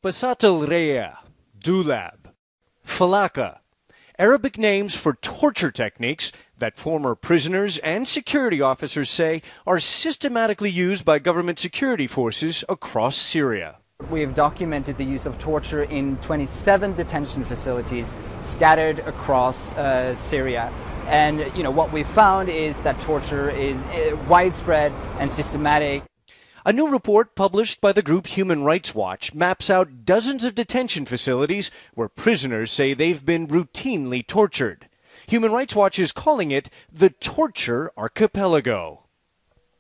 تقريرمترجم, dulab, falaka, Arabic names for torture techniques that former prisoners and security officers say are systematically used by government security forces across Syria. We have documented the use of torture in 27 detention facilities scattered across Syria. And what we've found is that torture is widespread and systematic. A new report published by the group Human Rights Watch maps out dozens of detention facilities where prisoners say they've been routinely tortured. Human Rights Watch is calling it the Torture Archipelago.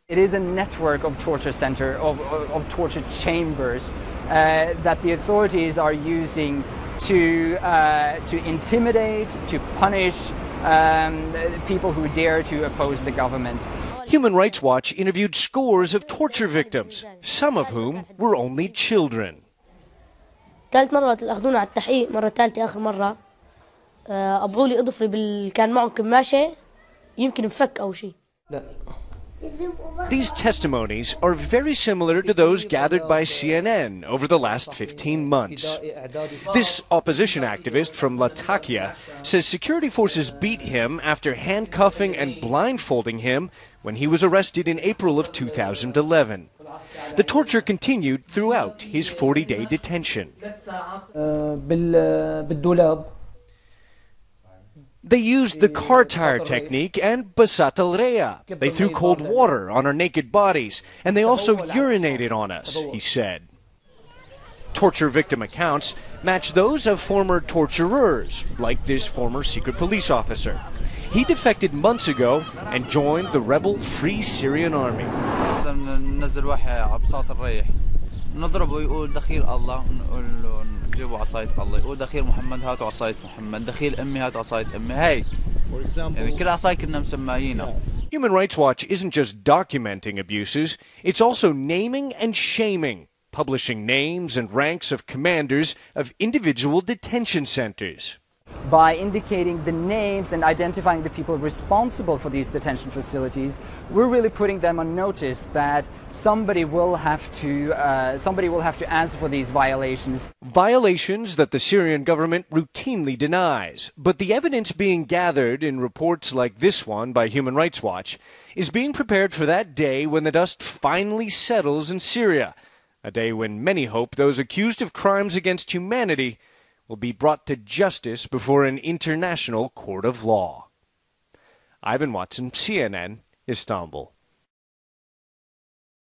It is a network of torture of torture chambers that the authorities are using to intimidate, to punish people who dare to oppose the government. Human Rights Watch interviewed scores of torture victims, some of whom were only children. ثالث مرة أخذونا على التحقيق، مرة ثالثة آخر مرة أبغوا لي أضفري كان معهم كماشة يمكن انفك أو شيء. These testimonies are very similar to those gathered by CNN over the last 15 months. This opposition activist from Latakia says security forces beat him after handcuffing and blindfolding him when he was arrested in April of 2011. The torture continued throughout his 40-day detention. They used the car tire technique and basatalrea. They threw cold water on our naked bodies, and they also urinated on us, he said. Torture victim accounts match those of former torturers, like this former secret police officer. He defected months ago and joined the rebel Free Syrian Army. نضربه يقول دخيل الله نجيبه عصاية الله يقول دخيل محمد هاتوا عصاية محمد دخيل أمي هاتوا عصاية أمي هيك يعني كل عصاية كنا مسميينها. Human Rights Watch isn't just documenting abuses, it's also naming and shaming, publishing names and ranks of commanders of individual detention centers. By indicating the names and identifying the people responsible for these detention facilities, we're really putting them on notice that somebody will have to answer for these violations. Violations that the Syrian government routinely denies. But the evidence being gathered in reports like this one by Human Rights Watch is being prepared for that day when the dust finally settles in Syria, a day when many hope those accused of crimes against humanity will be brought to justice before an international court of law. Ivan Watson, CNN, Istanbul.